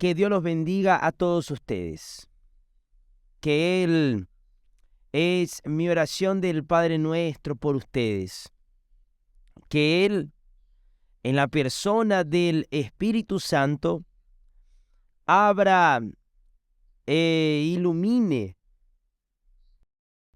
Que Dios los bendiga a todos ustedes. Que Él es mi oración del Padre Nuestro por ustedes. Que Él, en la persona del Espíritu Santo, abra e ilumine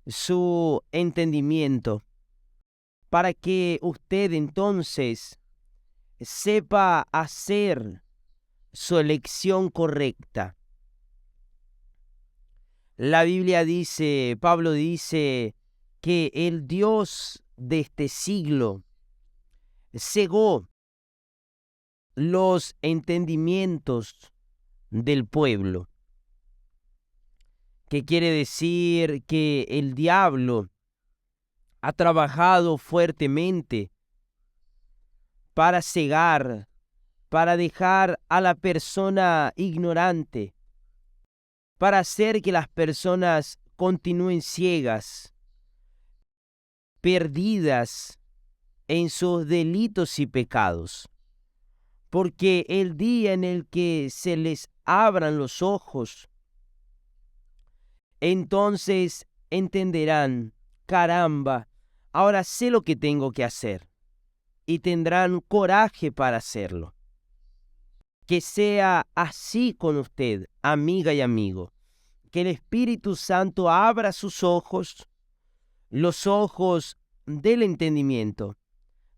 su entendimiento para que usted entonces sepa hacer su elección correcta. La Biblia dice, Pablo dice, que el Dios de este siglo cegó los entendimientos del pueblo. ¿Qué quiere decir? Que el diablo ha trabajado fuertemente para cegar, para dejar a la persona ignorante, para hacer que las personas continúen ciegas, perdidas en sus delitos y pecados. Porque el día en el que se les abran los ojos, entonces entenderán, caramba, ahora sé lo que tengo que hacer, y tendrán coraje para hacerlo. Que sea así con usted, amiga y amigo. Que el Espíritu Santo abra sus ojos, los ojos del entendimiento,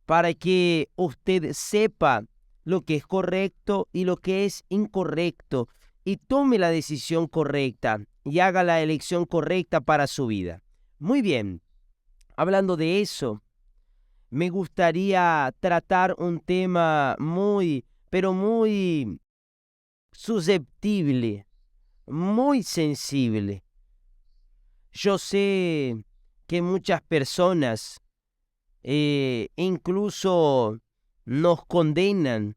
para que usted sepa lo que es correcto y lo que es incorrecto, y tome la decisión correcta y haga la elección correcta para su vida. Muy bien, hablando de eso, me gustaría tratar un tema muy, pero muy susceptible, muy sensible. Yo sé que muchas personas incluso nos condenan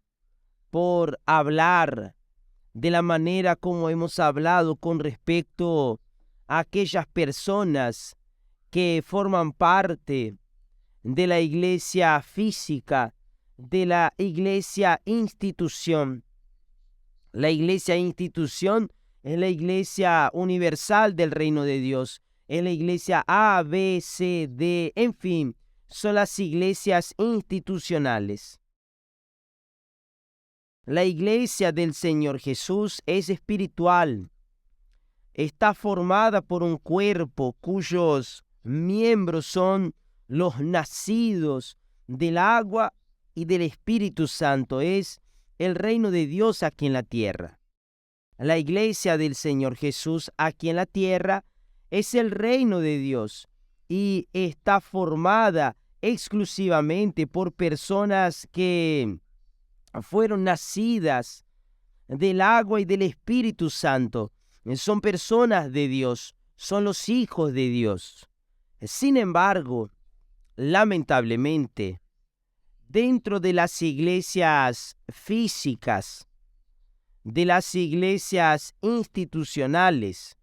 por hablar de la manera como hemos hablado con respecto a aquellas personas que forman parte de la iglesia física, de la iglesia institución. La iglesia institución es la iglesia universal del reino de Dios, es la iglesia A, B, C, D, en fin, son las iglesias institucionales. La iglesia del Señor Jesús es espiritual. Está formada por un cuerpo cuyos miembros son los nacidos del agua y del Espíritu Santo. Es el reino de Dios aquí en la tierra. La iglesia del Señor Jesús aquí en la tierra es el reino de Dios y está formada exclusivamente por personas que fueron nacidas del agua y del Espíritu Santo. Son personas de Dios, son los hijos de Dios. Sin embargo, lamentablemente, dentro de las iglesias físicas, de las iglesias institucionales,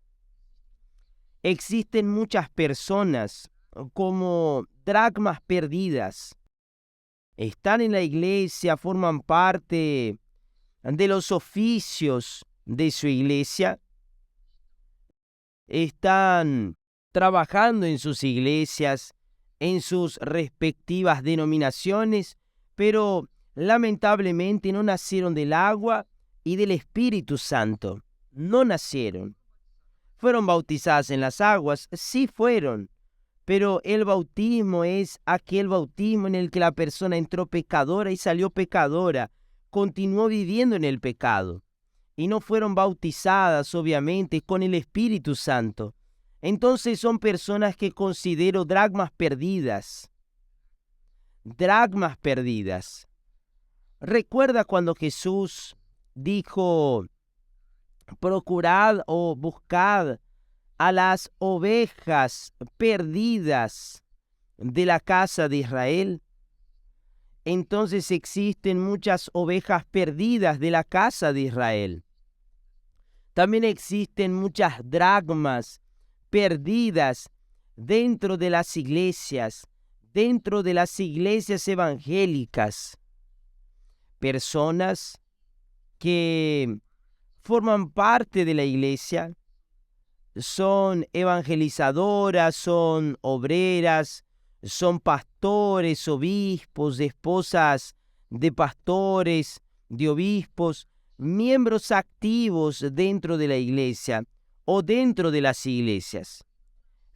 existen muchas personas como dracmas perdidas. Están en la iglesia, forman parte de los oficios de su iglesia, están trabajando en sus iglesias, en sus respectivas denominaciones, pero lamentablemente no nacieron del agua y del Espíritu Santo. No nacieron. Fueron bautizadas en las aguas, sí fueron, pero el bautismo es aquel bautismo en el que la persona entró pecadora y salió pecadora, continuó viviendo en el pecado, y no fueron bautizadas, obviamente, con el Espíritu Santo. Entonces son personas que considero dracmas perdidas. Dracmas perdidas. Recuerda cuando Jesús dijo, procurad o buscad a las ovejas perdidas de la casa de Israel. Entonces existen muchas ovejas perdidas de la casa de Israel. También existen muchas dracmas perdidas dentro de las iglesias evangélicas. Personas que forman parte de la iglesia, son evangelizadoras, son obreras, son pastores, obispos, esposas de pastores, de obispos, miembros activos dentro de la iglesia o dentro de las iglesias.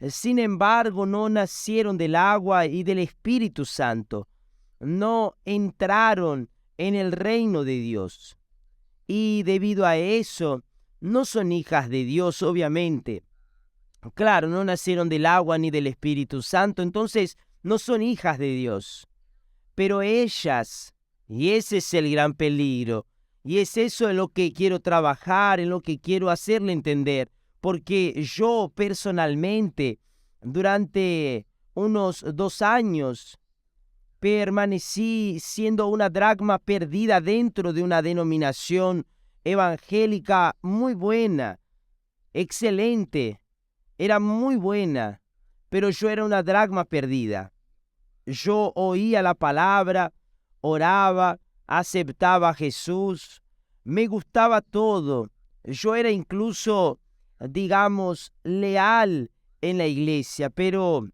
Sin embargo, no nacieron del agua y del Espíritu Santo, no entraron en el reino de Dios. Y debido a eso, no son hijas de Dios, obviamente. Claro, no nacieron del agua ni del Espíritu Santo, entonces no son hijas de Dios. Pero ellas, y ese es el gran peligro, y es eso en lo que quiero trabajar, en lo que quiero hacerle entender, porque yo personalmente, durante unos 2 años, permanecí siendo una dracma perdida dentro de una denominación evangélica muy buena, excelente, era muy buena, pero yo era una dracma perdida. Yo oía la palabra, oraba, aceptaba a Jesús, me gustaba todo. Yo era incluso, digamos, leal en la iglesia, pero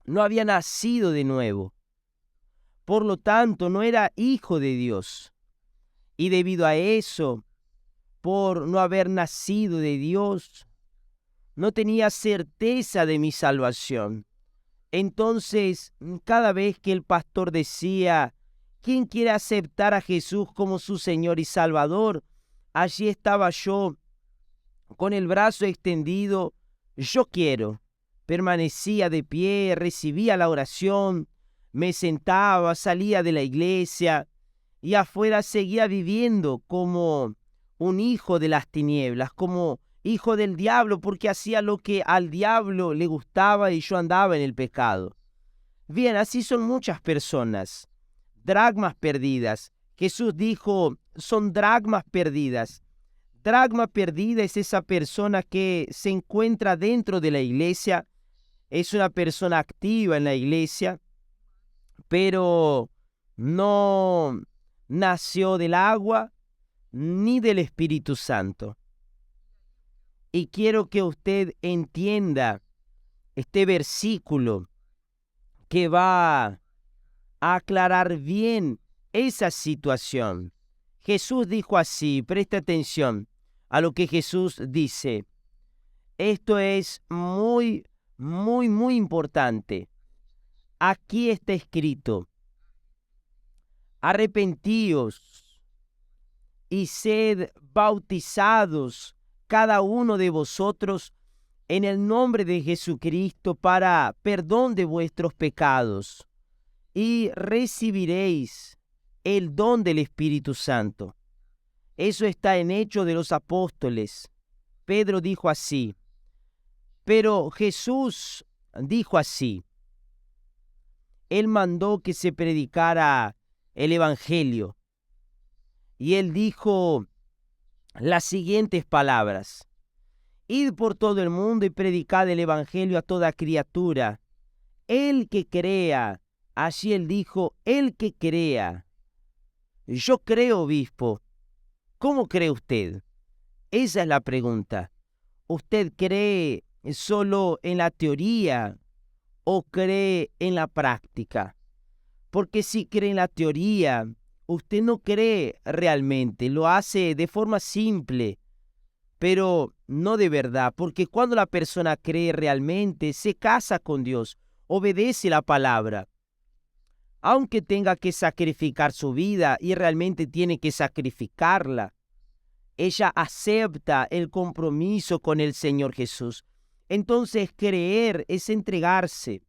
no había nacido de nuevo. Por lo tanto, no era hijo de Dios. Y debido a eso, por no haber nacido de Dios, no tenía certeza de mi salvación. Entonces, cada vez que el pastor decía, ¿quién quiere aceptar a Jesús como su Señor y Salvador? Allí estaba yo, con el brazo extendido, yo quiero. Permanecía de pie, recibía la oración, me sentaba, salía de la iglesia y afuera seguía viviendo como un hijo de las tinieblas, como hijo del diablo, porque hacía lo que al diablo le gustaba y yo andaba en el pecado. Bien, así son muchas personas, dracmas perdidas. Jesús dijo, son dracmas perdidas. Dracma perdida es esa persona que se encuentra dentro de la iglesia, es una persona activa en la iglesia, pero no nació del agua ni del Espíritu Santo. Y quiero que usted entienda este versículo que va a aclarar bien esa situación. Jesús dijo así, presta atención a lo que Jesús dice. Esto es muy, muy, muy importante. Aquí está escrito, arrepentíos y sed bautizados cada uno de vosotros en el nombre de Jesucristo para perdón de vuestros pecados, y recibiréis el don del Espíritu Santo. Eso está en Hechos de los Apóstoles. Pedro dijo así, pero Jesús dijo así. Él mandó que se predicara el Evangelio. Y él dijo las siguientes palabras. Id por todo el mundo y predicad el Evangelio a toda criatura. El que crea, así él dijo, el que crea. Yo creo, obispo. ¿Cómo cree usted? Esa es la pregunta. ¿Usted cree solo en la teoría o cree en la práctica? Porque si cree en la teoría, usted no cree realmente, lo hace de forma simple, pero no de verdad, porque cuando la persona cree realmente, se casa con Dios, obedece la palabra. Aunque tenga que sacrificar su vida y realmente tiene que sacrificarla, ella acepta el compromiso con el Señor Jesús. Entonces creer es entregarse,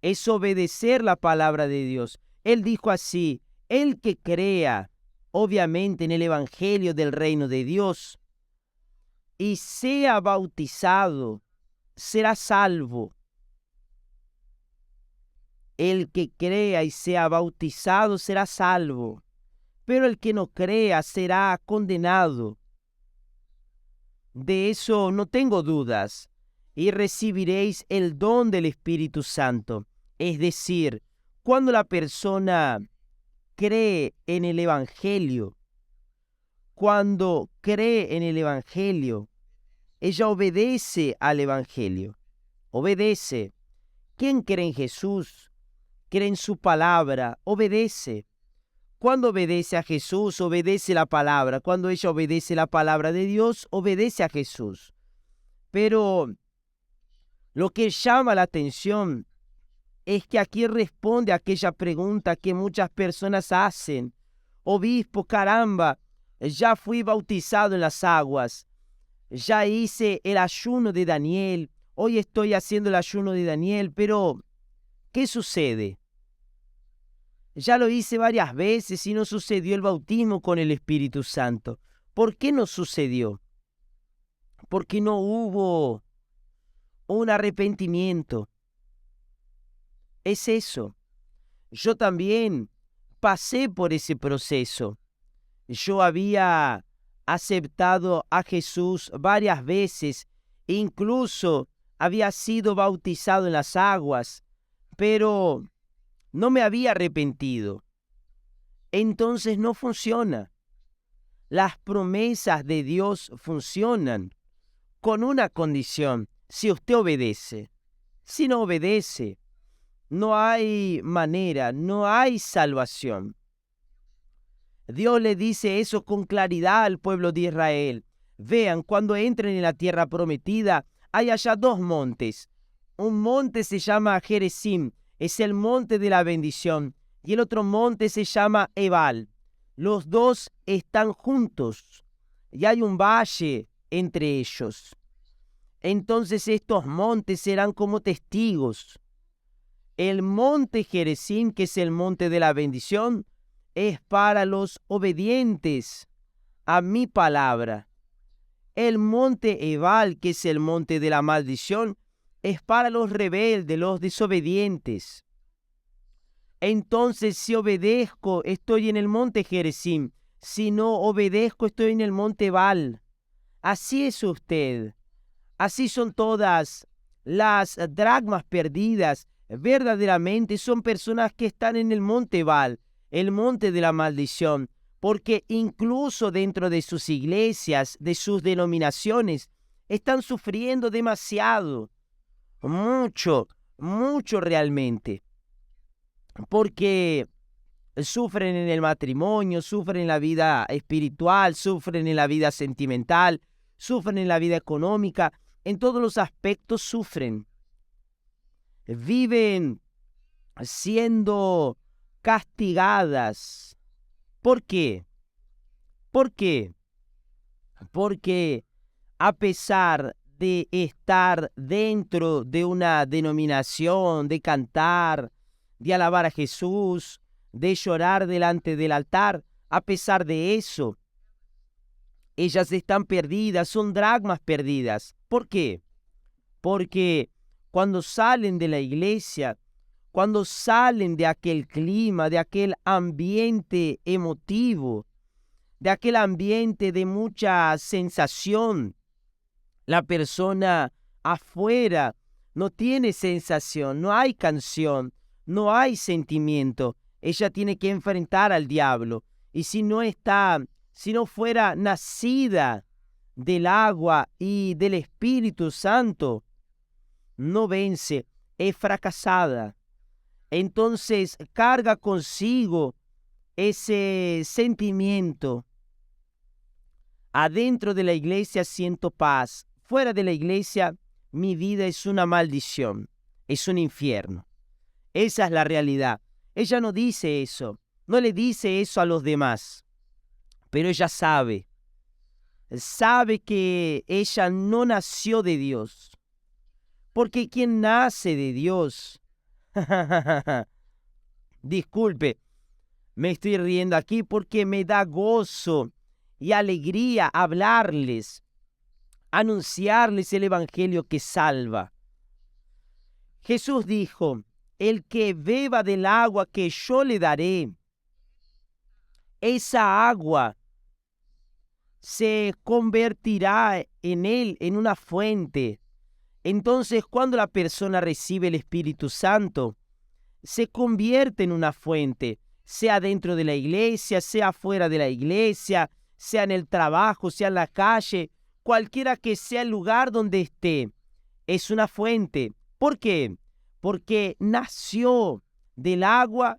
es obedecer la palabra de Dios. Él dijo así, el que crea, obviamente en el Evangelio del reino de Dios, y sea bautizado, será salvo. El que crea y sea bautizado será salvo, pero el que no crea será condenado. De eso no tengo dudas, y recibiréis el don del Espíritu Santo. Es decir, cuando la persona cree en el Evangelio, cuando cree en el Evangelio, ella obedece al Evangelio, obedece. ¿Quién cree en Jesús? Cree en su palabra, obedece. Cuando obedece a Jesús, obedece la palabra. Cuando ella obedece la palabra de Dios, obedece a Jesús. Pero lo que llama la atención es que aquí responde a aquella pregunta que muchas personas hacen. Obispo, caramba, ya fui bautizado en las aguas, ya hice el ayuno de Daniel, hoy estoy haciendo el ayuno de Daniel, pero ¿qué sucede? Ya lo hice varias veces y no sucedió el bautismo con el Espíritu Santo. ¿Por qué no sucedió? Porque no hubo un arrepentimiento. Es eso. Yo también pasé por ese proceso. Yo había aceptado a Jesús varias veces, incluso había sido bautizado en las aguas, pero no me había arrepentido. Entonces no funciona. Las promesas de Dios funcionan con una condición: si usted obedece. Si no obedece, no hay manera, no hay salvación. Dios le dice eso con claridad al pueblo de Israel. Vean, cuando entren en la tierra prometida, hay allá dos montes. Un monte se llama Gerizim, es el monte de la bendición, y el otro monte se llama Ebal. Los dos están juntos y hay un valle entre ellos. Entonces estos montes serán como testigos. El monte Gerizim, que es el monte de la bendición, es para los obedientes a mi palabra. El monte Ebal, que es el monte de la maldición, es para los rebeldes, los desobedientes. Entonces, si obedezco, estoy en el monte Gerizim. Si no obedezco, estoy en el monte Ebal. Así es usted. Así son todas las dracmas perdidas. Verdaderamente son personas que están en el monte Ebal, el monte de la maldición, porque incluso dentro de sus iglesias, de sus denominaciones, están sufriendo demasiado, mucho realmente, porque sufren en el matrimonio, sufren en la vida espiritual, sufren en la vida sentimental, sufren en la vida económica, en todos los aspectos sufren. Viven siendo castigadas. ¿Por qué? ¿Por qué? Porque a pesar de estar dentro de una denominación, de cantar, de alabar a Jesús, de llorar delante del altar, a pesar de eso, ellas están perdidas, son dracmas perdidas. ¿Por qué? Porque cuando salen de la iglesia, cuando salen de aquel clima, de aquel ambiente emotivo, de aquel ambiente de mucha sensación, la persona afuera no tiene sensación, no hay canción, no hay sentimiento. Ella tiene que enfrentar al diablo. Y si no fuera nacida del agua y del Espíritu Santo, no vence, es fracasada. Entonces carga consigo ese sentimiento. Adentro de la iglesia siento paz. Fuera de la iglesia, mi vida es una maldición, es un infierno. Esa es la realidad. Ella no dice eso, no le dice eso a los demás, pero ella sabe que ella no nació de Dios. Porque quien nace de Dios, disculpe, me estoy riendo aquí porque me da gozo y alegría hablarles, anunciarles el evangelio que salva. Jesús dijo: el que beba del agua que yo le daré, esa agua se convertirá en él en una fuente. Entonces, cuando la persona recibe el Espíritu Santo, se convierte en una fuente, sea dentro de la iglesia, sea fuera de la iglesia, sea en el trabajo, sea en la calle, cualquiera que sea el lugar donde esté, es una fuente. ¿Por qué? Porque nació del agua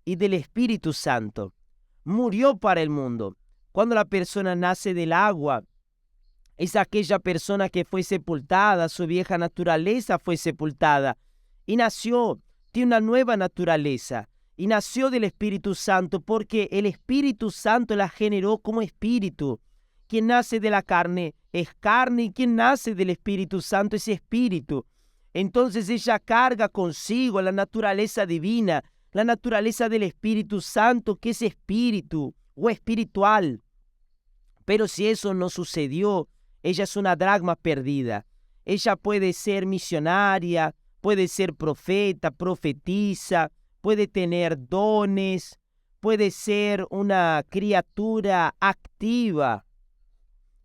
y del Espíritu Santo. Murió para el mundo. Cuando la persona nace del agua, es aquella persona que fue sepultada, su vieja naturaleza fue sepultada y nació, tiene una nueva naturaleza y nació del Espíritu Santo porque el Espíritu Santo la generó como espíritu. Quien nace de la carne es carne y quien nace del Espíritu Santo es espíritu. Entonces ella carga consigo la naturaleza divina, la naturaleza del Espíritu Santo, que es espíritu o espiritual. Pero si eso no sucedió, ella es una dracma perdida. Ella puede ser misionaria, puede ser profeta, profetisa, puede tener dones, puede ser una criatura activa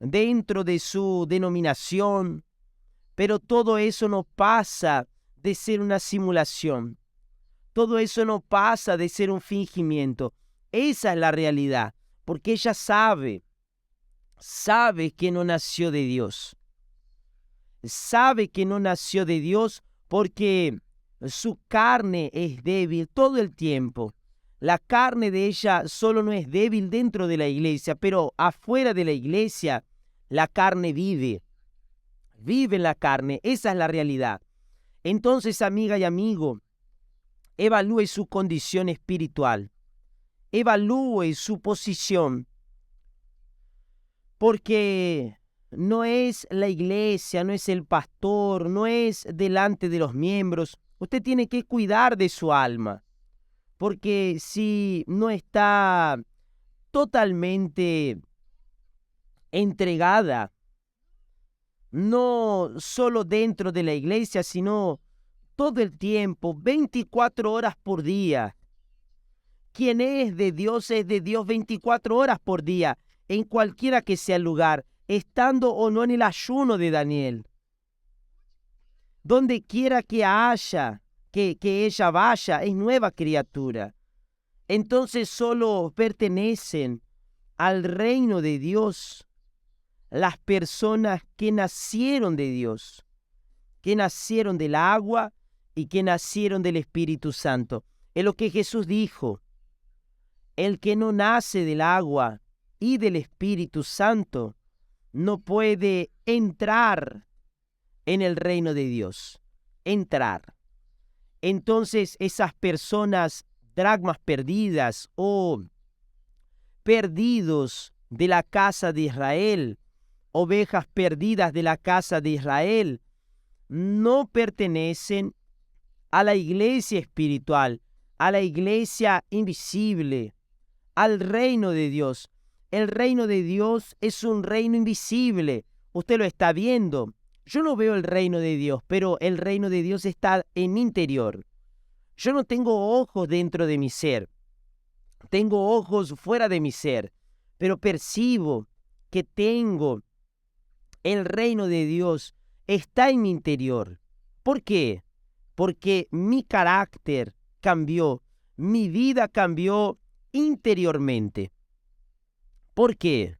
dentro de su denominación, pero todo eso no pasa de ser una simulación. Todo eso no pasa de ser un fingimiento. Esa es la realidad, porque ella sabe que no nació de Dios. Sabe que no nació de Dios porque su carne es débil todo el tiempo. La carne de ella solo no es débil dentro de la iglesia, pero afuera de la iglesia la carne vive. Vive en la carne, esa es la realidad. Entonces, amiga y amigo, evalúe su condición espiritual. Evalúe su posición. Porque no es la iglesia, no es el pastor, no es delante de los miembros. Usted tiene que cuidar de su alma, porque si no está totalmente entregada, no solo dentro de la iglesia, sino todo el tiempo, 24 horas por día. Quien es de Dios 24 horas por día, en cualquiera que sea el lugar, estando o no en el ayuno de Daniel. Donde quiera que haya, que ella vaya, es nueva criatura. Entonces solo pertenecen al reino de Dios las personas que nacieron de Dios, que nacieron del agua y que nacieron del Espíritu Santo. Es lo que Jesús dijo. El que no nace del agua y del Espíritu Santo no puede entrar en el reino de Dios. Entrar. Entonces esas personas dracmas perdidas o perdidos de la casa de Israel, ovejas perdidas de la casa de Israel, no pertenecen a la iglesia espiritual, a la iglesia invisible, al reino de Dios. El reino de Dios es un reino invisible. Usted lo está viendo. Yo no veo el reino de Dios, pero el reino de Dios está en mi interior. Yo no tengo ojos dentro de mi ser. Tengo ojos fuera de mi ser, pero percibo que tengo el reino de Dios. Está en mi interior. ¿Por qué? Porque mi carácter cambió, mi vida cambió interiormente. ¿Por qué?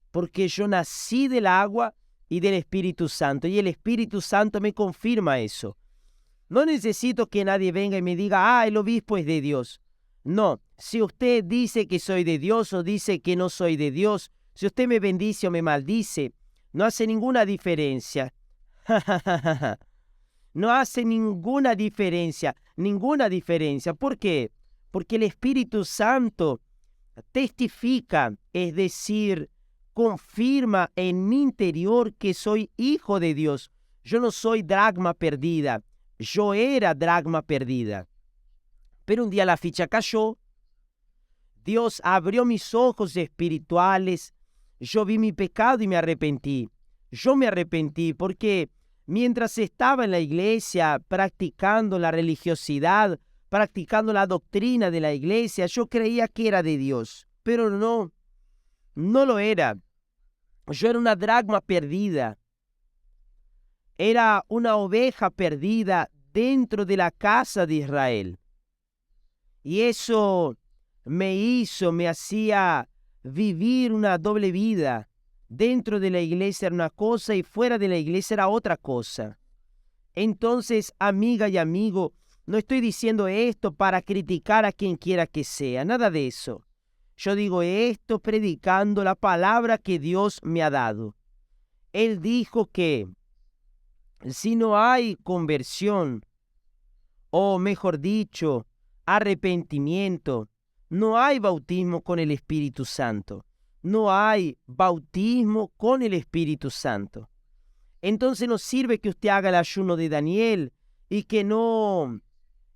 Porque yo nací del agua y del Espíritu Santo, y el Espíritu Santo me confirma eso. No necesito que nadie venga y me diga, el obispo es de Dios. No, si usted dice que soy de Dios o dice que no soy de Dios, si usted me bendice o me maldice, no hace ninguna diferencia. No hace ninguna diferencia. ¿Por qué? Porque el Espíritu Santo testifica, es decir, confirma en mi interior que soy hijo de Dios. Yo no soy dracma perdida, yo era dracma perdida. Pero un día la ficha cayó, Dios abrió mis ojos espirituales, yo vi mi pecado y me arrepentí. Yo me arrepentí porque mientras estaba en la iglesia practicando la religiosidad, practicando la doctrina de la iglesia, yo creía que era de Dios, pero no lo era. Yo era una dracma perdida, era una oveja perdida dentro de la casa de Israel. Y eso me hacía vivir una doble vida. Dentro de la iglesia era una cosa y fuera de la iglesia era otra cosa. Entonces, amiga y amigo, no estoy diciendo esto para criticar a quien quiera que sea, nada de eso. Yo digo esto predicando la palabra que Dios me ha dado. Él dijo que si no hay conversión, o mejor dicho, arrepentimiento, no hay bautismo con el Espíritu Santo. No hay bautismo con el Espíritu Santo. Entonces no sirve que usted haga el ayuno de Daniel y que no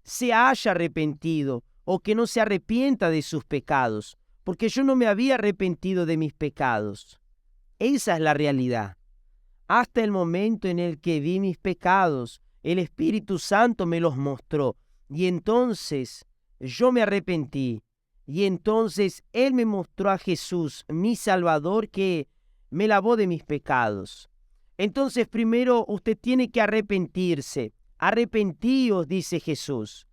se haya arrepentido o que no se arrepienta de sus pecados, porque yo no me había arrepentido de mis pecados. Esa es la realidad. Hasta el momento en el que vi mis pecados, el Espíritu Santo me los mostró y entonces yo me arrepentí y entonces Él me mostró a Jesús, mi Salvador, que me lavó de mis pecados. Entonces primero usted tiene que arrepentirse. Arrepentíos, dice Jesús.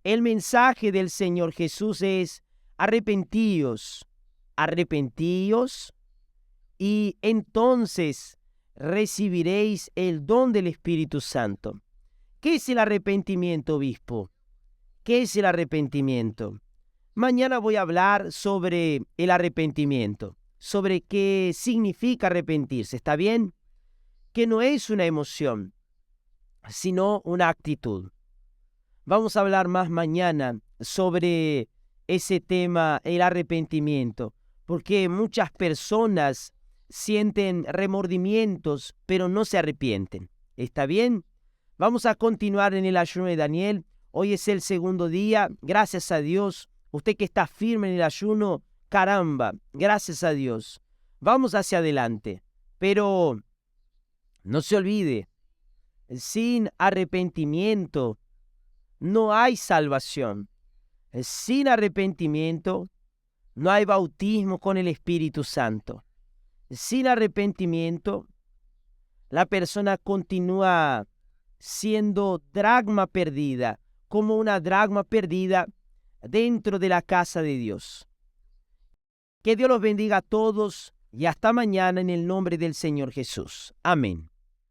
El mensaje del Señor Jesús es arrepentíos, arrepentíos y entonces recibiréis el don del Espíritu Santo. ¿Qué es el arrepentimiento, obispo? ¿Qué es el arrepentimiento? Mañana voy a hablar sobre el arrepentimiento, sobre qué significa arrepentirse, ¿está bien? Que no es una emoción, sino una actitud. Vamos a hablar más mañana sobre ese tema, el arrepentimiento, porque muchas personas sienten remordimientos, pero no se arrepienten. ¿Está bien? Vamos a continuar en el ayuno de Daniel. Hoy es el segundo día. Gracias a Dios. Usted que está firme en el ayuno, caramba, gracias a Dios. Vamos hacia adelante. Pero no se olvide, sin arrepentimiento no hay salvación. Sin arrepentimiento no hay bautismo con el Espíritu Santo. Sin arrepentimiento, la persona continúa siendo dracma perdida, como una dracma perdida dentro de la casa de Dios. Que Dios los bendiga a todos y hasta mañana en el nombre del Señor Jesús. Amén.